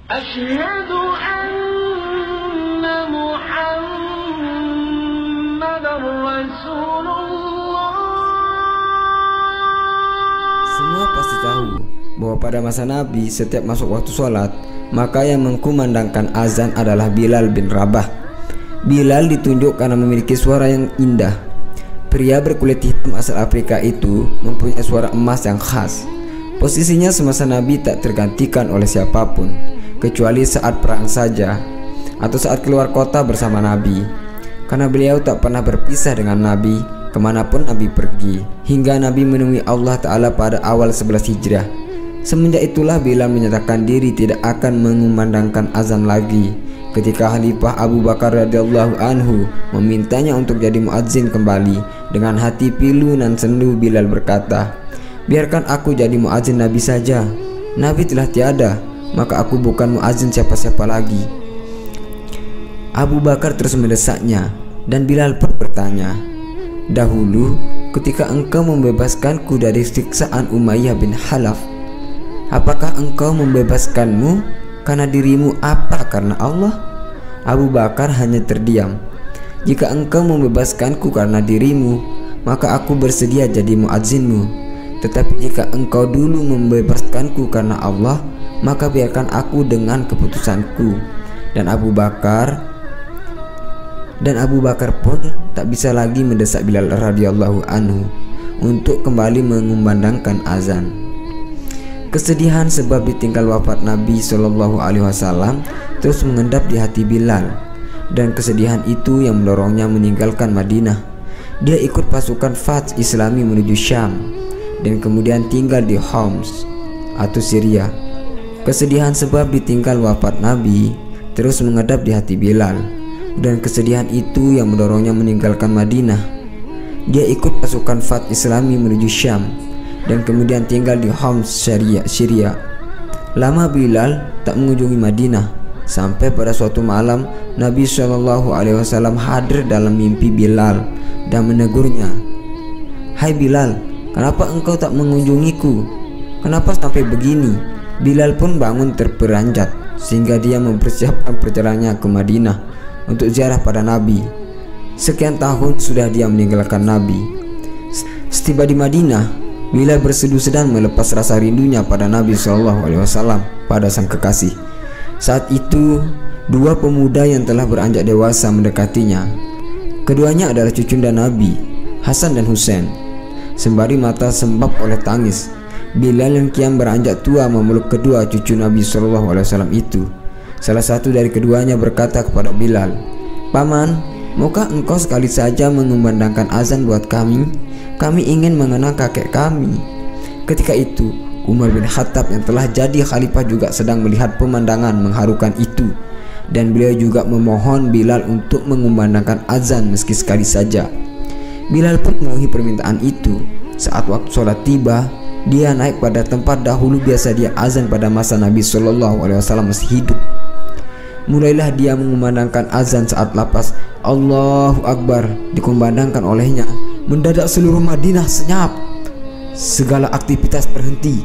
Asyhadu anna Muhammadar Rasulullah. Semua pasti tahu bahwa pada masa Nabi setiap masuk waktu sholat, maka yang mengkumandangkan azan adalah Bilal bin Rabah. Bilal ditunjuk karena memiliki suara yang indah. Pria berkulit hitam asal Afrika itu mempunyai suara emas yang khas. Posisinya semasa Nabi tak tergantikan oleh siapapun, kecuali saat perang saja atau saat keluar kota bersama Nabi. Karena beliau tak pernah berpisah dengan Nabi kemanapun Nabi pergi, hingga Nabi menemui Allah Ta'ala pada awal 11 Hijrah. Semenjak itulah Bilal menyatakan diri tidak akan mengumandangkan azan lagi. Ketika Khalifah Abu Bakar radhiyallahu anhu memintanya untuk jadi muadzin kembali, dengan hati pilu dan sendu Bilal berkata, "Biarkan aku jadi muadzin Nabi saja. Nabi telah tiada, maka aku bukan muadzin siapa-siapa lagi." Abu Bakar terus mendesaknya, dan Bilal pun bertanya, "Dahulu ketika engkau membebaskanku dari siksaan Umayyah bin Khalaf, apakah engkau membebaskanmu karena dirimu apa karena Allah?" Abu Bakar hanya terdiam. "Jika engkau membebaskanku karena dirimu, maka aku bersedia jadi muadzinmu. Tetapi jika engkau dulu membebaskanku karena Allah, maka biarkan aku dengan keputusanku." Dan Abu Bakar pun tak bisa lagi mendesak Bilal radhiyallahu anhu untuk kembali mengumandangkan azan. Kesedihan sebab ditinggal wafat Nabi SAW terus mengendap di hati Bilal, dan kesedihan itu yang mendorongnya meninggalkan Madinah. Dia ikut pasukan Fath Islami menuju Syam dan kemudian tinggal di Homs atau Syria. Kesedihan sebab ditinggal wafat Nabi terus mengendap di hati Bilal, dan kesedihan itu yang mendorongnya meninggalkan Madinah. Dia ikut pasukan Fath Islami menuju Syam dan kemudian tinggal di Homs, Syria. Lama Bilal tak mengunjungi Madinah, sampai pada suatu malam Nabi SAW hadir dalam mimpi Bilal dan menegurnya, "Hai Bilal, kenapa engkau tak mengunjungiku? Kenapa sampai begini?" Bilal pun bangun terperanjat, sehingga dia mempersiapkan perjalanannya ke Madinah untuk ziarah pada Nabi. Sekian tahun sudah dia meninggalkan Nabi. Setiba di Madinah, Bilal bersedu sedang melepas rasa rindunya pada Nabi SAW, pada sang kekasih. Saat itu, dua pemuda yang telah beranjak dewasa mendekatinya. Keduanya adalah cucunda Nabi, Hasan dan Husain. Sembari mata sembab oleh tangis, Bilal yang kian beranjak tua memeluk kedua cucu Nabi SAW itu. Salah satu dari keduanya berkata kepada Bilal, "Paman, maukah engkau sekali saja mengumandangkan azan buat kami? Kami ingin mengenang kakek kami." Ketika itu Umar bin Khattab yang telah jadi khalifah juga sedang melihat pemandangan mengharukan itu, dan beliau juga memohon Bilal untuk mengumandangkan azan meski sekali saja. Bilal pun memenuhi permintaan itu. Saat waktu sholat tiba, dia naik pada tempat dahulu biasa dia azan pada masa Nabi SAW masih hidup. Mulailah dia mengumandangkan azan saat lapas Allahu Akbar dikumandangkan olehnya. Mendadak seluruh Madinah senyap. Segala aktivitas berhenti.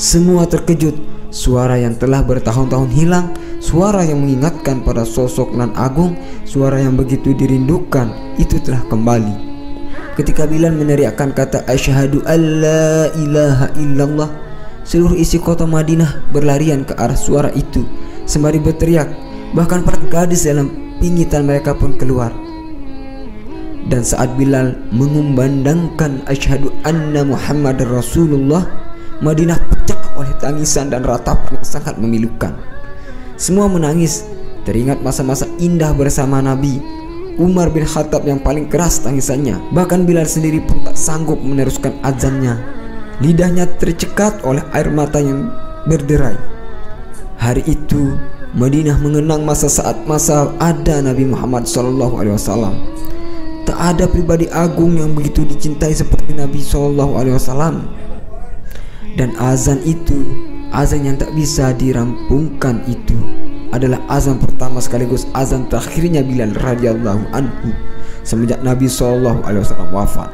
Semua terkejut. Suara yang telah bertahun-tahun hilang, suara yang mengingatkan pada sosok nan agung, suara yang begitu dirindukan, itu telah kembali. Ketika Bilal meneriakkan kata asyhadu alla ilaha illallah, seluruh isi kota Madinah berlarian ke arah suara itu sembari berteriak. Bahkan para gadis dalam pingitan mereka pun keluar. Dan saat Bilal mengumandangkan asyhadu anna Muhammadar Rasulullah, Madinah pecah oleh tangisan dan ratapan yang sangat memilukan. Semua menangis, teringat masa-masa indah bersama Nabi. Umar bin Khattab yang paling keras tangisannya. Bahkan Bilal sendiri pun tak sanggup meneruskan azannya. Lidahnya tercekat oleh air mata yang berderai. Hari itu Madinah mengenang masa ada Nabi Muhammad SAW. Tak ada pribadi agung yang begitu dicintai seperti Nabi SAW. Dan azan itu, azan yang tak bisa dirampungkan itu, adalah azan pertama sekaligus azan terakhirnya Bilal radhiyallahu anhu semenjak Nabi SAW wafat.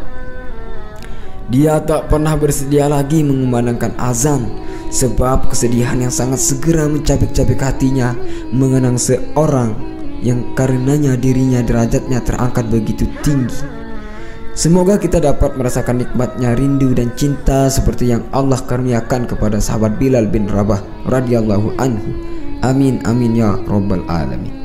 Dia tak pernah bersedia lagi mengumandangkan azan, sebab kesedihan yang sangat segera mencabik-cabik hatinya mengenang seorang yang karenanya dirinya derajatnya terangkat begitu tinggi. Semoga kita dapat merasakan nikmatnya rindu dan cinta seperti yang Allah karuniakan kepada sahabat Bilal bin Rabah radhiyallahu anhu. Amin amin ya rabbal alamin.